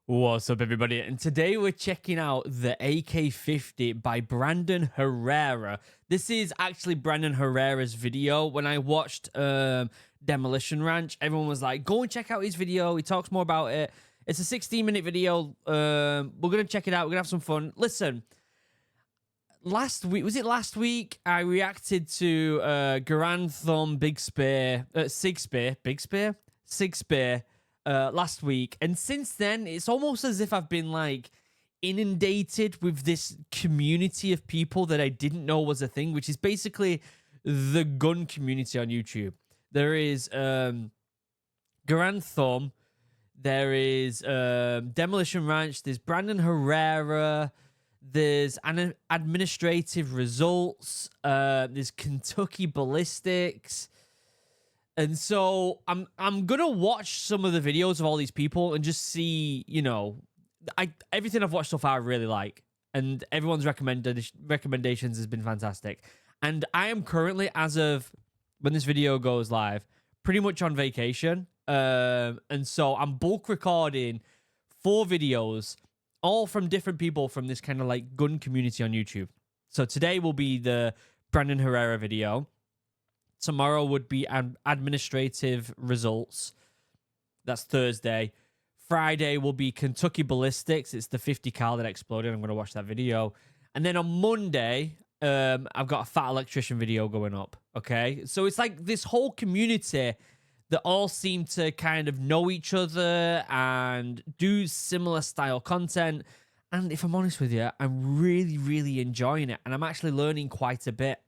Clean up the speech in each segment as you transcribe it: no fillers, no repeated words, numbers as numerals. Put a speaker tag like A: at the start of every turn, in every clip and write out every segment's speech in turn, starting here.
A: What's up, everybody? And today we're checking out the AK-50 by Brandon Herrera. This is actually Brandon Herrera's video. When I watched Demolition Ranch, everyone was like, go and check out his video. He talks more about it. It's a 16-minute video. We're going to check it out. We're going to have some fun. Listen, last week? I reacted to Grand Thumb Big Spear, Sig Spear, last week, and since then it's almost as if I've been like inundated with this community of people that I didn't know was a thing, which is basically the gun community on YouTube. There is Grand Thumb, there is Demolition Ranch, there's Brandon Herrera, there's Administrative Results, there's Kentucky Ballistics. And so I'm gonna watch some of the videos of all these people and just see, you know, everything I've watched so far I really like, and everyone's recommendations has been fantastic. And I am currently, as of when this video goes live, pretty much on vacation. And so I'm bulk recording 4 videos, all from different people from this kind of like gun community on YouTube. So today will be the Brandon Herrera video. Tomorrow would be Administrative Results. That's Thursday. Friday will be Kentucky Ballistics. It's the 50 cal that exploded. I'm going to watch that video. And then on Monday, I've got a Fat Electrician video going up. Okay? So it's like this whole community that all seem to kind of know each other and do similar style content. And if I'm honest with you, I'm really, really enjoying it. And I'm actually learning quite a bit.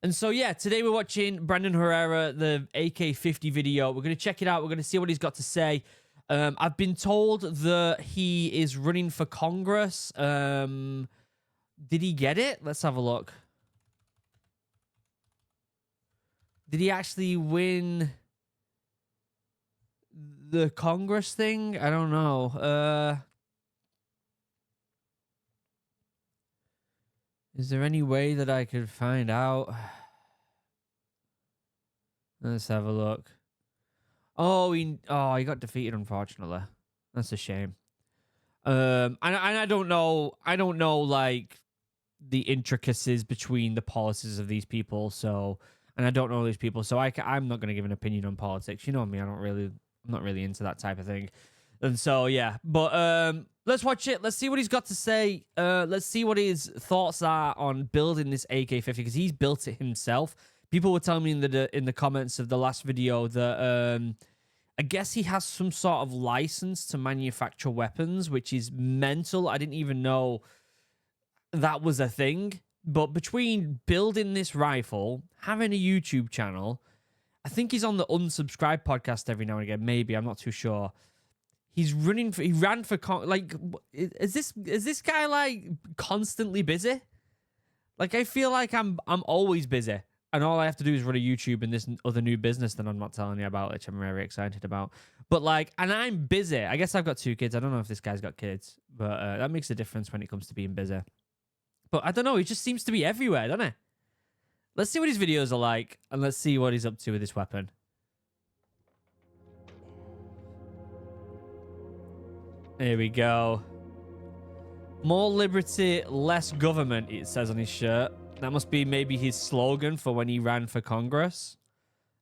A: And so, yeah, today we're watching Brandon Herrera, the AK-50 video. We're going to check it out. We're going to see what he's got to say. I've been told that he is running for Congress. Did he get it? Let's have a look. Did he actually win the Congress thing? I don't know. Is there any way that I could find out? Let's have a look. Oh, he got defeated, unfortunately. That's a shame. And I don't know. I don't know like the intricacies between the policies of these people. So, and I don't know these people. So I'm not going to give an opinion on politics. You know me. I'm not really into that type of thing. And so, yeah, but let's watch it. Let's see what he's got to say. Let's see what his thoughts are on building this AK-50, because he's built it himself. People were telling me in the comments of the last video that I guess he has some sort of license to manufacture weapons, which is mental. I didn't even know that was a thing. But between building this rifle, having a YouTube channel, I think he's on the Unsubscribed podcast every now and again. Maybe, I'm not too sure. He ran for like, is this guy like constantly busy? Like, I feel like I'm always busy, and all I have to do is run a YouTube and this other new business that I'm not telling you about, which I'm very excited about. But like, and I'm busy. I guess I've got 2 kids. I don't know if this guy's got kids, but that makes a difference when it comes to being busy. But I don't know. He just seems to be everywhere, doesn't he? Let's see what his videos are like, and let's see what he's up to with this weapon. Here we go. More liberty, less government, it says on his shirt. That must be maybe his slogan for when he ran for Congress.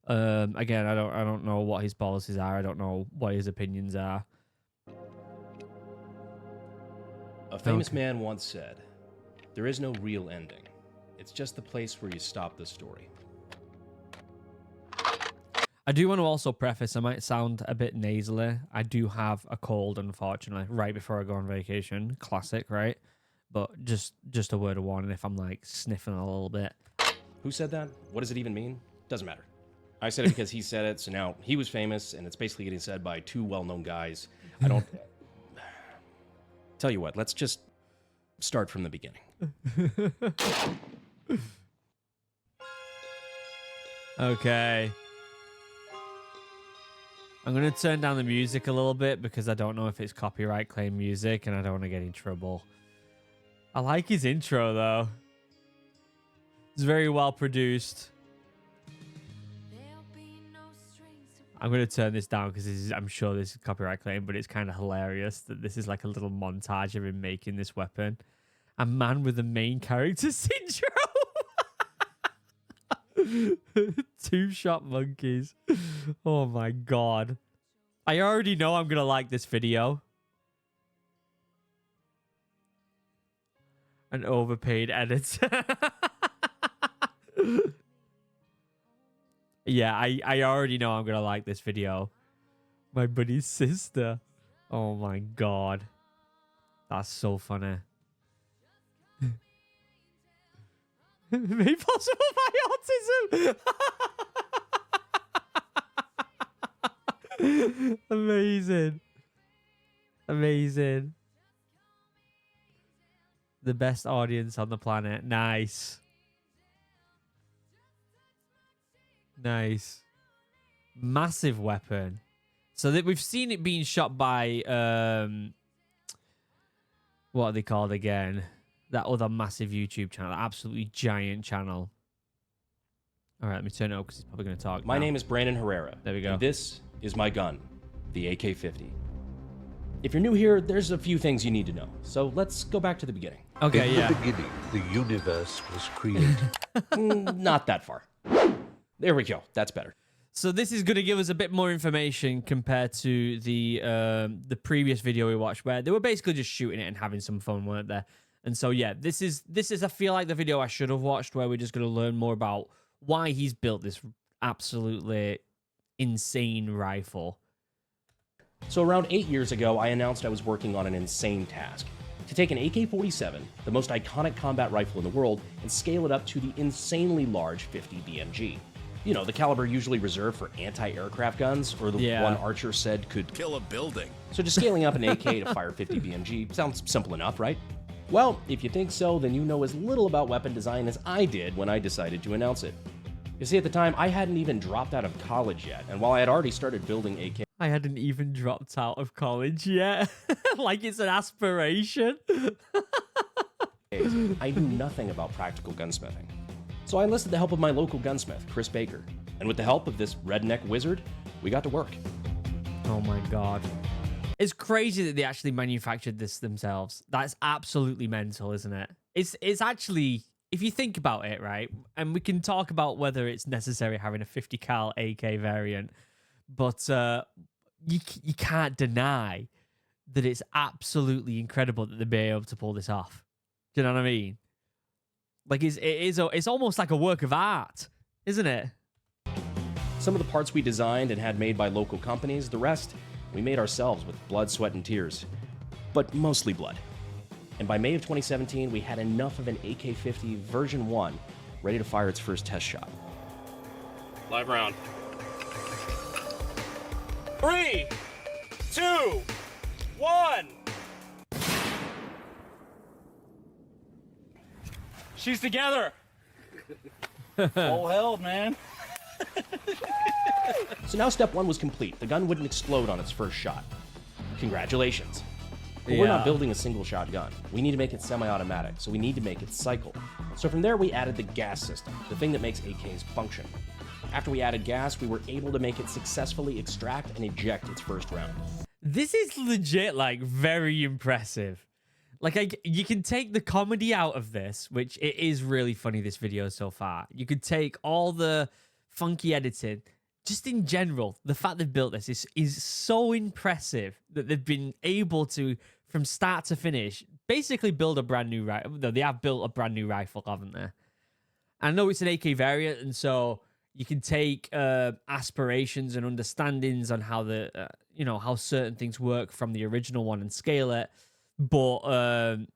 A: Again, I don't know what his policies are. I don't know what his opinions are.
B: A famous man once said, "There is no real ending. It's just the place where you stop the story."
A: I do want to also preface, I might sound a bit nasally. I do have a cold, unfortunately, right before I go on vacation. Classic, right? But just a word of warning if I'm like sniffing a little bit.
B: Who said that? What does it even mean? Doesn't matter. I said it because he said it, so now he was famous, and it's basically getting said by 2 well-known guys. I don't... Tell you what, let's just start from the beginning.
A: Okay. I'm going to turn down the music a little bit because I don't know if it's copyright claim music and I don't want to get in trouble. I like his intro, though. It's very well produced. I'm going to turn this down because I'm sure this is copyright claim, but it's kind of hilarious that this is like a little montage of him making this weapon. A man with the main character syndrome. Two-shot monkeys. Oh my god. I already know I'm going to like this video. An overpaid editor. Yeah, I already know I'm going to like this video. My buddy's sister. Oh my god. That's so funny. Made possible by autism. Amazing. Amazing. The best audience on the planet. Nice. Nice. Massive weapon. So that we've seen it being shot by what are they called again? That other massive YouTube channel, that absolutely giant channel. All right, let me turn it up because he's probably going to talk.
B: My name is Brandon Herrera.
A: There we go.
B: And this is my gun, the AK-50. If you're new here, there's a few things you need to know. So let's go back to the beginning.
A: Okay,
C: In
A: yeah.
C: the beginning, the universe was created.
B: Not that far. There we go. That's better.
A: So this is going to give us a bit more information compared to the previous video we watched, where they were basically just shooting it and having some fun, weren't they? And so yeah, this is I feel like the video I should have watched, where we're just going to learn more about why he's built this absolutely insane rifle.
B: So around 8 years ago, I announced I was working on an insane task: to take an AK-47, the most iconic combat rifle in the world, and scale it up to the insanely large 50 BMG. You know, the caliber usually reserved for anti-aircraft guns, or the one Archer said could
D: kill a building.
B: So just scaling up an AK to fire 50 BMG sounds simple enough, right? Well, if you think so, then you know as little about weapon design as I did when I decided to announce it. You see, at the time, I hadn't even dropped out of college yet, and while I had already started building AK...
A: I hadn't even dropped out of college yet. Like it's an aspiration.
B: I knew nothing about practical gunsmithing. So I enlisted the help of my local gunsmith, Chris Baker. And with the help of this redneck wizard, we got to work.
A: Oh my god. It's crazy that they actually manufactured this themselves. That's absolutely mental, isn't it? It's actually, if you think about it, right? And we can talk about whether it's necessary having a 50 cal AK variant, but you can't deny that it's absolutely incredible that they've been able to pull this off. Do you know what I mean? Like it's almost like a work of art, isn't it?
B: Some of the parts we designed and had made by local companies, the rest we made ourselves with blood, sweat, and tears. But mostly blood. And by May of 2017, we had enough of an AK-50 version 1 ready to fire its first test shot.
D: Live round. 3, 2, 1. She's together. All held, man.
B: So now step 1 was complete. The gun wouldn't explode on its first shot. Congratulations. But we're not building a single shot gun. We need to make it semi-automatic, so we need to make it cycle. So from there we added the gas system, the thing that makes AKs function. After we added gas, we were able to make it successfully extract and eject its first round.
A: This is legit, like, very impressive. Like, you can take the comedy out of this, which it is really funny, this video so far. You could take all the funky editing. Just in general, the fact they've built this is so impressive that they've been able to, from start to finish, basically build a brand new rifle. No, they have built a brand new rifle, haven't they? I know it's an AK variant, and so you can take aspirations and understandings on how how certain things work from the original one and scale it. But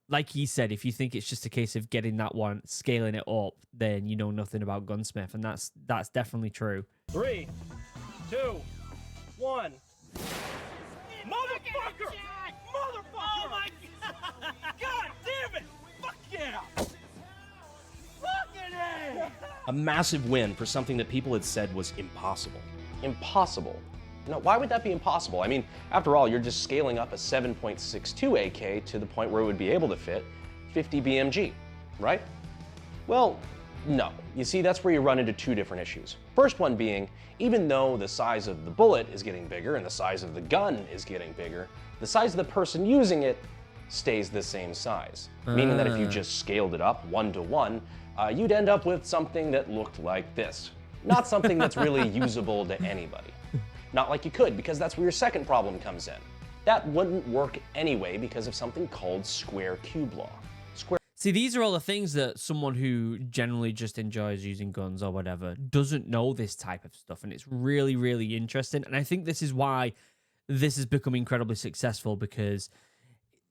A: like he said, if you think it's just a case of getting that one, scaling it up, then you know nothing about gunsmith, and that's definitely true.
D: 3, 2, 1. Motherfucker! Motherfucker! Oh my god! God damn it! Fuck yeah! Fucking A!
B: A massive win for something that people had said was impossible.
E: Impossible? No, why would that be impossible? I mean, after all, you're just scaling up a 7.62 AK to the point where it would be able to fit 50 BMG, right? Well, No. You see, that's where you run into two different issues. First one being, even though the size of the bullet is getting bigger and the size of the gun is getting bigger, the size of the person using it stays the same size. Meaning that if you just scaled it up 1-to-1, you'd end up with something that looked like this. Not something that's really usable to anybody. Not like you could, because that's where your second problem comes in. That wouldn't work anyway because of something called square cube law.
A: See, these are all the things that someone who generally just enjoys using guns or whatever doesn't know this type of stuff. And it's really, really interesting. And I think this is why this has become incredibly successful, because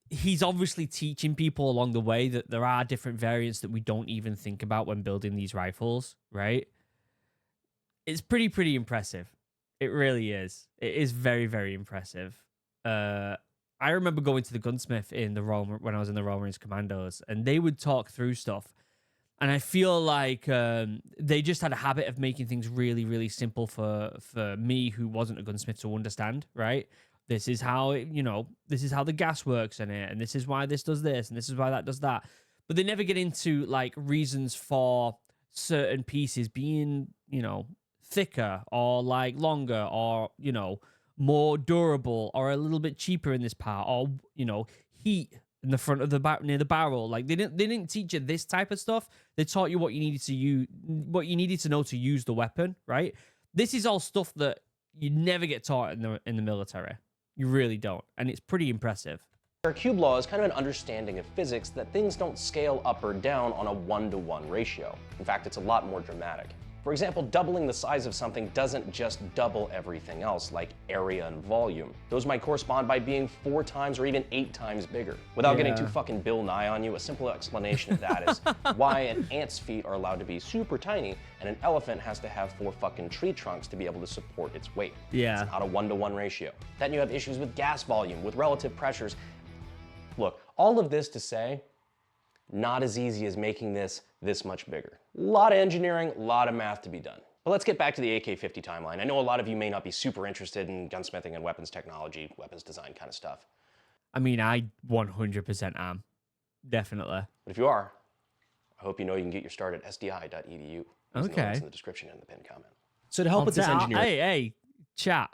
A: he's obviously teaching people along the way that there are different variants that we don't even think about when building these rifles, right? It's pretty impressive. It really is. It is very, very impressive. I remember going to the gunsmith in the when I was in the Royal Marines Commandos, and they would talk through stuff. And I feel like they just had a habit of making things really, really simple for me, who wasn't a gunsmith, to understand, right? This is how this is how the gas works in it, and this is why this does this, and this is why that does that. But they never get into like reasons for certain pieces being, thicker or like longer or, more durable or a little bit cheaper in this part, or, heat in the front of the near the barrel. Like they didn't teach you this type of stuff. They taught you what you needed to know to use the weapon, right? This is all stuff that you never get taught in the military. You really don't. And it's pretty impressive.
E: Square cube law is kind of an understanding of physics that things don't scale up or down on a 1-to-1 ratio. In fact, it's a lot more dramatic. For example, doubling the size of something doesn't just double everything else, like area and volume. Those might correspond by being 4 times or even 8 times bigger. Without getting too fucking Bill Nye on you, a simple explanation of that is why an ant's feet are allowed to be super tiny and an elephant has to have 4 fucking tree trunks to be able to support its weight.
A: Yeah.
E: It's not a 1-to-1 ratio. Then you have issues with gas volume, with relative pressures. Look, all of this to say, not as easy as making this much bigger. A lot of engineering, a lot of math to be done. But let's get back to the AK-50 timeline. I know a lot of you may not be super interested in gunsmithing and weapons technology, weapons design kind of stuff.
A: I mean, I 100% am. Definitely.
E: But if you are, I hope you know you can get your start at sdi.edu.
A: Okay.
E: The links in the description and the pinned comment.
B: So to help with this engineering
A: Hey, chat,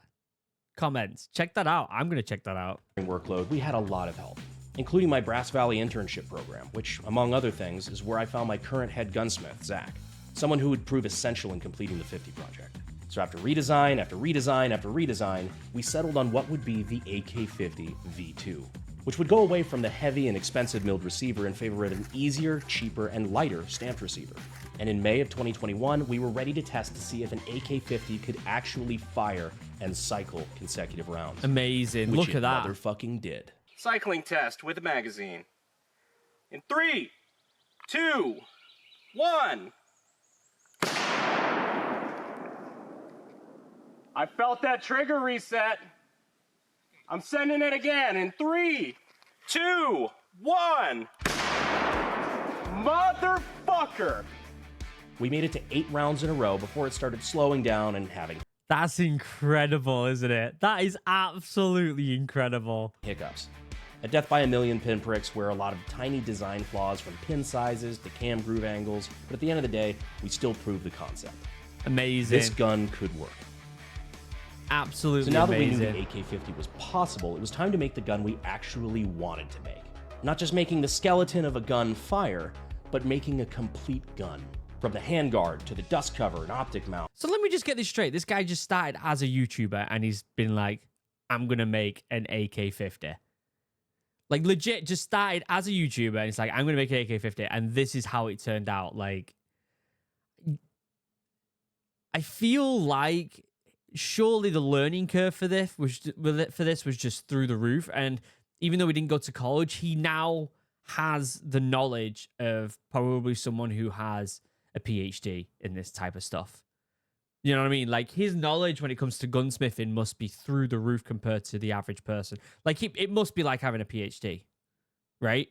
A: comments, check that out. I'm going to check that out.
B: workload, we had a lot of help, including my Brass Valley internship program, which, among other things, is where I found my current head gunsmith, Zach, someone who would prove essential in completing the 50 project. So after redesign, after redesign, after redesign, we settled on what would be the AK-50 V2, which would go away from the heavy and expensive milled receiver in favor of an easier, cheaper, and lighter stamped receiver. And in May of 2021, we were ready to test to see if an AK-50 could actually fire and cycle consecutive rounds.
A: Amazing.
B: Which
A: Look at that.
B: Motherfucking did.
D: Cycling test with a magazine. In 3, 2, 1. I felt that trigger reset. I'm sending it again in 3, 2, 1. Motherfucker!
B: We made it to 8 rounds in a row before it started slowing down and having
A: That's incredible, isn't it? That is absolutely incredible.
B: hiccups. A death by a million pinpricks where a lot of tiny design flaws from pin sizes to cam groove angles, but at the end of the day, we still proved the concept.
A: Amazing.
B: This gun could work.
A: Absolutely
B: So now
A: amazing.
B: that we knew the AK-50 was possible, it was time to make the gun we actually wanted to make. Not just making the skeleton of a gun fire, but making a complete gun. From the handguard to the dust cover and optic mount.
A: So let me just get this straight. This guy just started as a YouTuber and he's been like, I'm going to make an AK-50. Like legit just started as a YouTuber and it's like, I'm going to make an AK-50. And this is how it turned out. Like, I feel like surely the learning curve for this was just through the roof. And even though he didn't go to college, he now has the knowledge of probably someone who has a PhD in this type of stuff. You know what I mean? Like his knowledge when it comes to gunsmithing must be through the roof compared to the average person. Like it must be like having a PhD, right?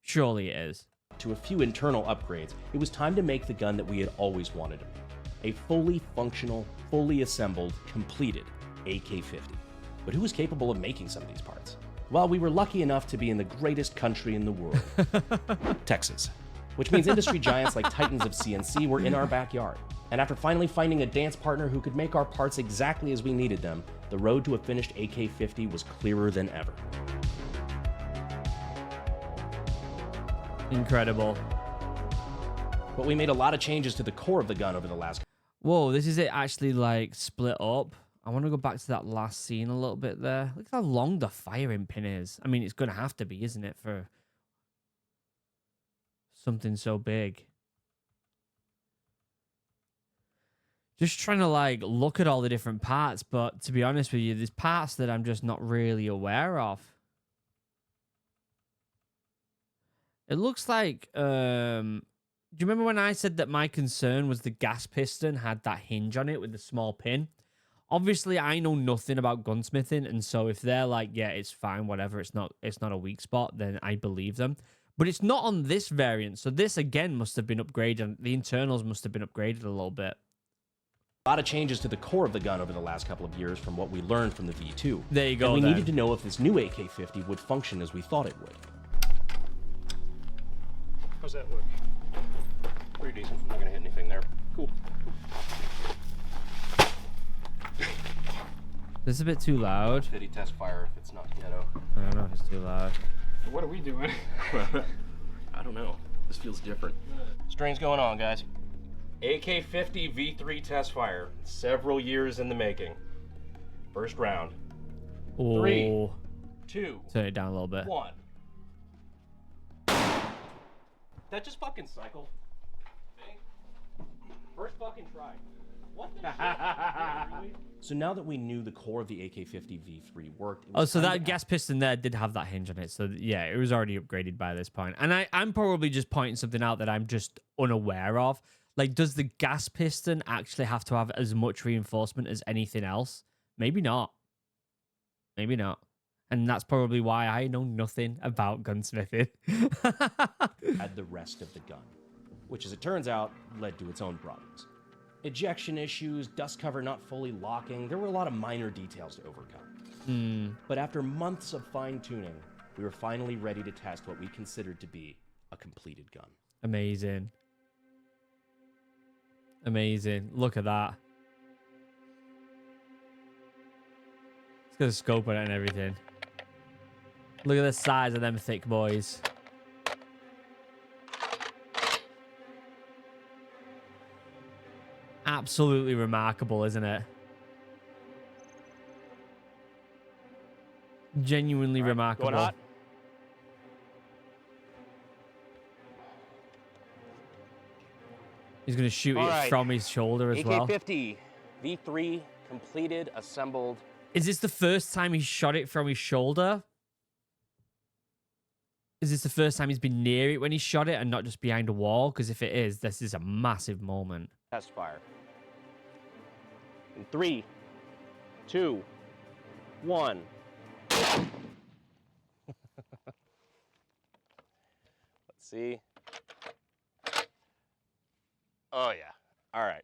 A: Surely it is.
B: To a few internal upgrades, it was time to make the gun that we had always wanted to make. A fully functional, fully assembled, completed AK-50. But who was capable of making some of these parts? Well, we were lucky enough to be in the greatest country in the world, Texas. which means industry giants like titans of CNC were in our backyard. And after finally finding a dance partner who could make our parts exactly as we needed them, the road to a finished AK-50 was clearer than ever.
A: Incredible.
B: But we made a lot of changes to the core of the gun over the last.
A: Whoa, this is it actually like split up. I want to go back to that last scene a little bit there. Look how long the firing pin is. I mean, it's going to have to be, isn't it, for something so big. Just trying to like look at all the different parts, but to be honest with you, there's parts that I'm just not really aware of. It looks like, do you remember when I said that my concern was the gas piston had that hinge on it with the small pin? Obviously, I know nothing about gunsmithing, and so if they're like, yeah, it's fine, whatever, it's not a weak spot, then I believe them. But it's not on this variant, so this again must have been upgraded, and the internals must have been upgraded a little bit.
B: A lot of changes to the core of the gun over the last couple of years from what we learned from the V2.
A: There you go.
B: And we
A: then.
B: needed to know if this new AK-50 would function as we thought it would.
D: How's that look?
B: Pretty decent. I'm not gonna hit anything there. Cool.
A: This is a bit too loud.
B: Pity test fire if it's not ghetto.
A: I don't know if it's too loud.
D: What are we doing?
B: I don't know. This feels different. String's going on, guys. AK-50 V3 test fire. Several years in the making. First round.
A: Oh.
B: 3, 2,
A: Turn it down a little bit.
B: 1. That just fucking cycled. First fucking try. What the shit? So now that we knew the core of the AK-50 V3 worked...
A: Oh, so that gas piston there did have that hinge on it. So yeah, it was already upgraded by this point. And I'm probably just pointing something out that I'm just unaware of. Like, does the gas piston actually have to have as much reinforcement as anything else? Maybe not. Maybe not. And that's probably why I know nothing about gunsmithing.
B: had the rest of the gun, which, as it turns out, led to its own problems. Ejection issues, dust cover not fully locking, there were a lot of minor details to overcome. But after months of fine-tuning, we were finally ready to test what we considered to be a completed gun.
A: Amazing. Amazing. Look at that. It's got a scope on it and everything. Look at the size of them thick boys. Absolutely remarkable, isn't it? Genuinely remarkable.
E: Going hot.
A: He's going to shoot
E: All
A: it
E: right.
A: from his shoulder as well.
E: AK-50 V3 completed, assembled.
A: Is this the first time he shot it from his shoulder? Is this the first time he's been near it when he shot it and not just behind a wall? Because if it is, this is a massive moment.
E: Test fire. In 3, 2, 1. Let's see. Oh, yeah. All right.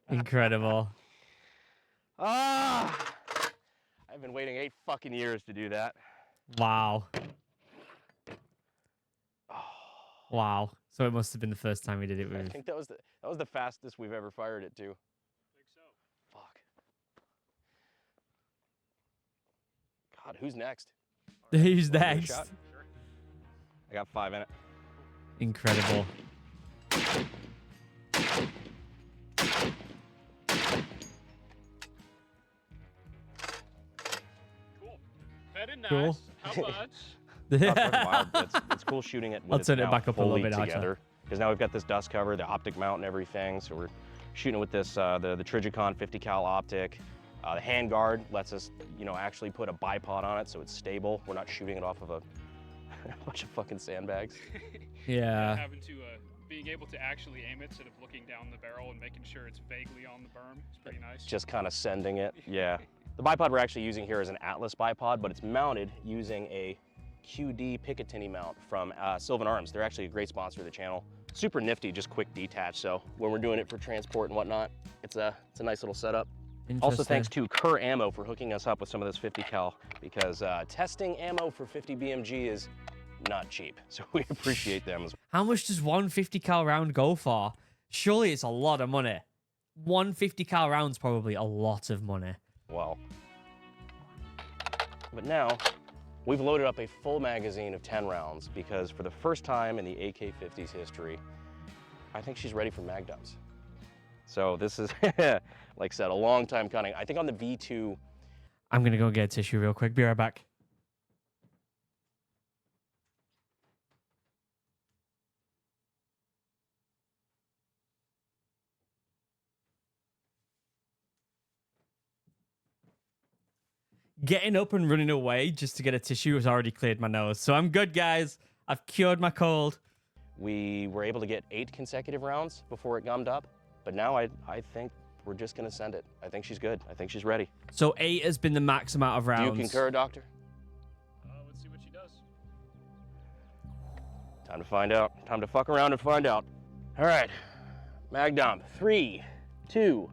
A: Incredible.
E: Ah! I've been waiting 8 fucking years to do that.
A: Wow. Wow. So it must have been the first time he did it
E: I
A: with...
E: think that was the fastest we've ever fired it to. I think so. Fuck. God, who's next?
A: Who's
E: Wanna give it a
A: next?
E: shot? I got 5 in it.
A: Incredible.
D: Cool. Very nice.
A: Cool.
D: How much?
E: Not fucking wild, but it's cool shooting it with
A: I'll
E: its
A: turn it
E: mount
A: back up a little
E: fully
A: bit, actually.
E: together. Because now we've got this dust cover, the optic mount and everything. So we're shooting with this, the Trigicon 50 cal optic. The hand guard lets us, actually put a bipod on it so it's stable. We're not shooting it off of a bunch of fucking sandbags.
A: Yeah.
D: Having to, being able to actually aim it instead of looking down the barrel and making sure it's vaguely on the berm is pretty nice.
E: Just kind of sending it, yeah. The bipod we're actually using here is an Atlas bipod, but it's mounted using a QD Picatinny mount from Sylvan Arms. They're actually a great sponsor of the channel. Super nifty, just quick detach. So when we're doing it for transport and whatnot, it's a nice little setup. Also, thanks to Kerr Ammo for hooking us up with some of this 50 cal, because testing ammo for 50 BMG is not cheap. So we appreciate them as well.
A: How much does one 50 cal round go for? Surely it's a lot of money. One 50 cal round's probably a lot of money.
E: Well, but now we've loaded up a full magazine of 10 rounds because for the first time in the AK-50's history, I think she's ready for mag dumps. So this is, like I said, a long time coming. I think on the V2,
A: I'm going to go get a tissue real quick. Be right back. Getting up and running away just to get a tissue has already cleared my nose. So I'm good, guys. I've cured my cold.
E: we were able to get 8 consecutive rounds before it gummed up. But now I think we're just going to send it. I think she's good. I think she's ready.
A: So 8 has been the max amount of rounds.
E: Do you concur, Doctor?
D: Let's see what she does.
E: Time to find out. Time to fuck around and find out. All right. Mag dump. 3, 2,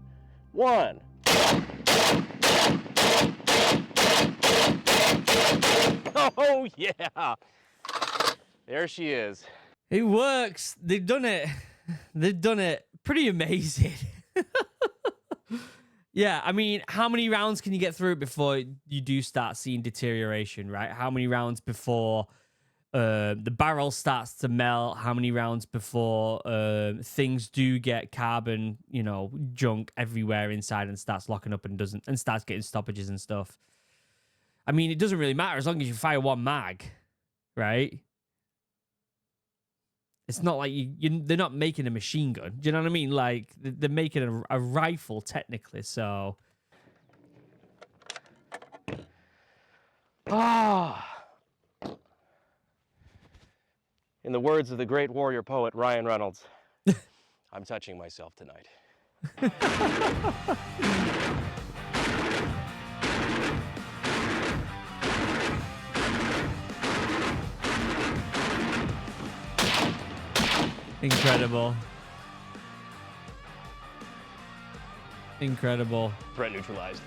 E: 1. Oh, yeah. There she is.
A: It works. They've done it. They've done it. Pretty amazing. Yeah, I mean, how many rounds can you get through it before you do start seeing deterioration, right? How many rounds before the barrel starts to melt? How many rounds before things do get carbon, you know, junk everywhere inside and starts locking up and starts getting stoppages and stuff? I mean, it doesn't really matter as long as you fire one mag, right? It's not like they're not making a machine gun. Do you know what I mean? Like, they're making a rifle, technically, so...
E: Ah. In the words of the great warrior poet Ryan Reynolds, I'm touching myself tonight.
A: Incredible. Incredible.
E: Threat neutralized.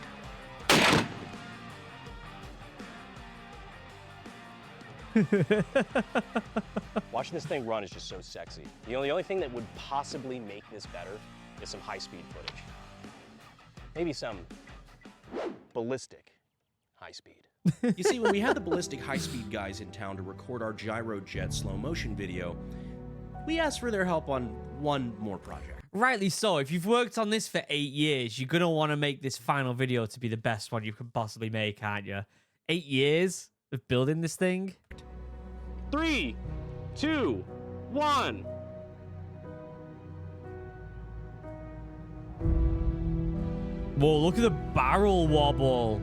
E: Watching this thing run is just so sexy. The only thing that would possibly make this better is some high-speed footage. Maybe some ballistic high-speed.
B: You see, when we had the ballistic high-speed guys in town to record our gyro jet slow motion video, we asked for their help on one more project.
A: Rightly so. If you've worked on this for 8 years, you're going to want to make this final video to be the best one you could possibly make, aren't you? 8 years of building this thing?
E: 3, 2, 1.
A: Whoa, look at the barrel wobble.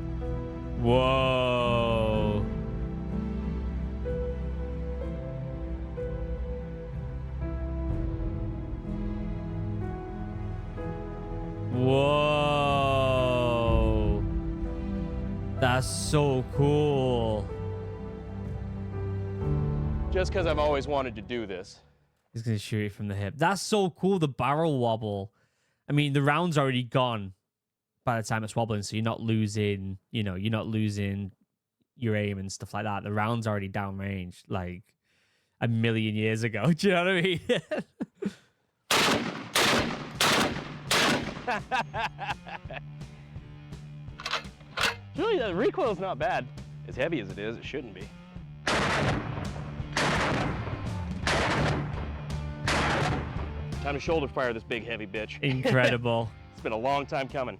A: Whoa. Whoa. That's so cool.
E: Just because I've always wanted to do this.
A: He's going to shoot it from the hip. That's so cool, the barrel wobble. I mean, the round's already gone by the time it's wobbling, so you're not losing, you know, you're not losing your aim and stuff like that. The round's already downrange, like a million years ago. Do you know what I mean?
E: Really, the recoil's not bad. As heavy as it is, it shouldn't be. Time to shoulder fire this big heavy bitch.
A: Incredible.
E: It's been a long time coming.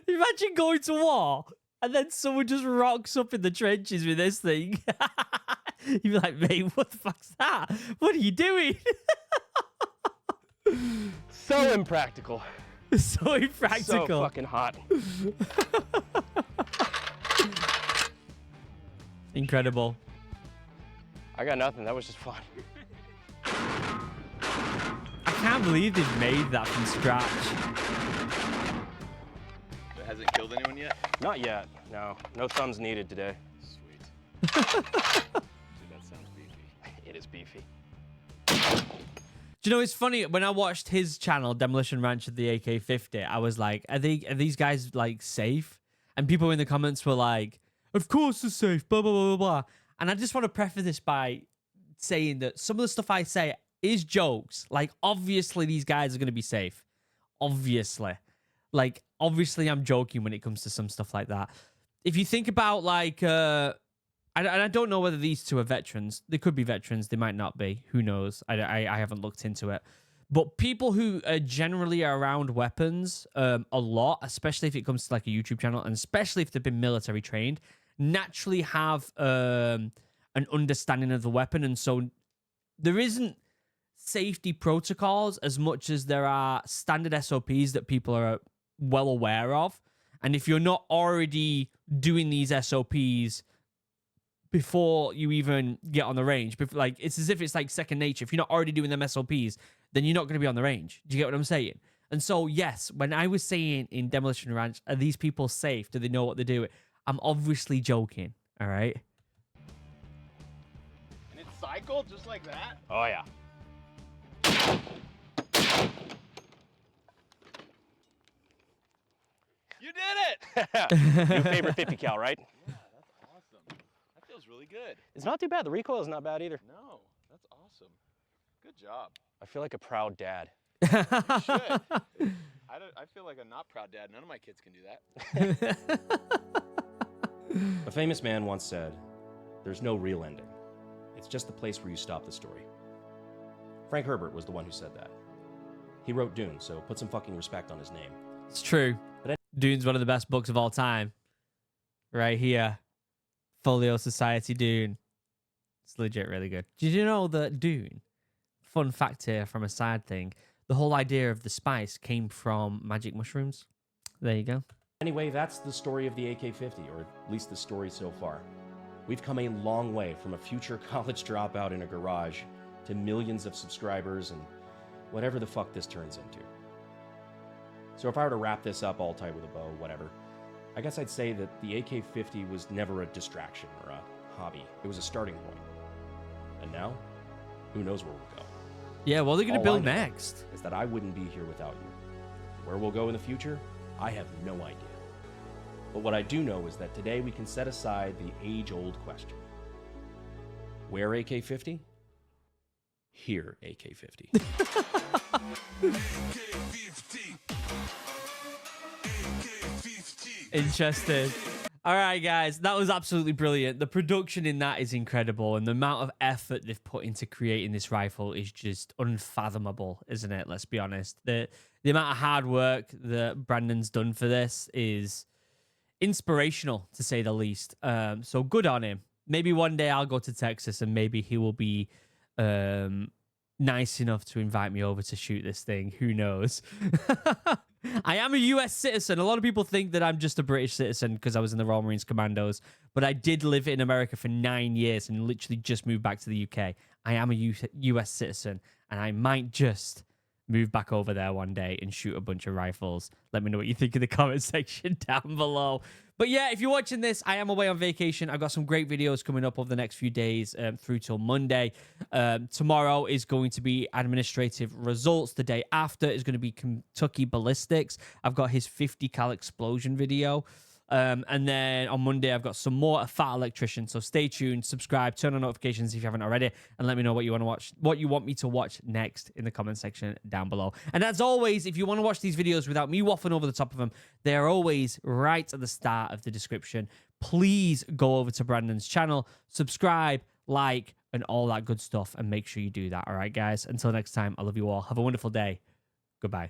A: Imagine going to war and then someone just rocks up in the trenches with this thing. You'd be like, mate, what the fuck's that? What are you doing?
E: So impractical.
A: So impractical.
E: So fucking hot.
A: Incredible.
E: I got nothing. That was just fun.
A: I can't believe they've made that from scratch.
F: It hasn't killed anyone yet?
E: Not yet. No. No thumbs needed today.
F: Sweet. Dude, that sounds beefy.
E: It is beefy.
A: Do you know, it's funny, when I watched his channel, Demolition Ranch of the AK-50, I was like, are these guys, like, safe? And people in the comments were like, of course they're safe, blah, blah, blah, blah, blah. And I just want to preface this by saying that some of the stuff I say is jokes. Like, obviously, these guys are going to be safe. Obviously. Like, obviously, I'm joking when it comes to some stuff like that. If you think about, like, and I don't know whether these two are veterans. They could be veterans. They might not be. Who knows? I haven't looked into it. But people who are generally around weapons a lot, especially if it comes to, like, a YouTube channel, and especially if they've been military trained, naturally have an understanding of the weapon. And so there isn't safety protocols as much as there are standard SOPs that people are well aware of. And if you're not already doing these SOPs before you even get on the range, like, it's as if it's like second nature. If you're not already doing them SOPs, then you're not going to be on the range. Do you get what I'm saying? And so, yes, when I was saying in Demolition Ranch, are these people safe? Do they know what they're doing? I'm obviously joking, all right?
F: And it cycled just like that?
E: Oh, yeah.
F: You did it!
E: New favorite 50 cal, right?
F: Yeah, that's awesome. That feels really good.
E: It's not too bad. The recoil is not bad either.
F: No, that's awesome. Good job.
E: I feel like a proud dad.
F: You should. I feel like a not proud dad. None of my kids can do that.
B: A famous man once said, "There's no real ending. It's just the place where you stop the story." Frank Herbert was the one who said that. He wrote Dune, so put some fucking respect on his name.
A: It's true. Dune's one of the best books of all time. Right here. Folio Society Dune. It's legit really good. Did you know that Dune, fun fact here from a side thing, the whole idea of the spice came from magic mushrooms? There you go.
B: Anyway, that's the story of the AK-50, or at least the story so far. We've come a long way from a future college dropout in a garage to millions of subscribers and whatever the fuck this turns into. So if I were to wrap this up all tight with a bow, whatever, I guess I'd say that the AK-50 was never a distraction or a hobby. It was a starting point. And now, who knows where we'll go.
A: Yeah, what are they going to
B: All I
A: build
B: know
A: next?
B: is that I wouldn't be here without you. Where we'll go in the future, I have no idea. But what I do know is that today we can set aside the age-old question. Where AK-50? Here AK-50.
A: Interesting. All right, guys, that was absolutely brilliant. The production in that is incredible, and the amount of effort they've put into creating this rifle is just unfathomable, isn't it? Let's be honest. The amount of hard work that Brandon's done for this is inspirational, to say the least. So good on him. Maybe one day I'll go to Texas, and maybe he will be nice enough to invite me over to shoot this thing. Who knows? I am a US citizen. A lot of people think that I'm just a British citizen because I was in the Royal Marines Commandos, but I did live in America for 9 years and literally just moved back to the UK. I am a US citizen, and I might just move back over there one day and shoot a bunch of rifles. Let me know what you think in the comment section down below. But yeah, if you're watching this, I am away on vacation. I've got some great videos coming up over the next few days through till Monday. Tomorrow is going to be administrative results. The day after is going to be Kentucky ballistics. I've got his 50 cal explosion video. And then on Monday, I've got some more Fat Electrician. So stay tuned, subscribe, turn on notifications if you haven't already, and let me know what you want to watch, what you want me to watch next in the comment section down below. And as always, if you want to watch these videos without me waffling over the top of them, they're always right at the start of the description. Please go over to Brandon's channel, subscribe, like, and all that good stuff, and make sure you do that. All right, guys? Until next time, I love you all. Have a wonderful day. Goodbye.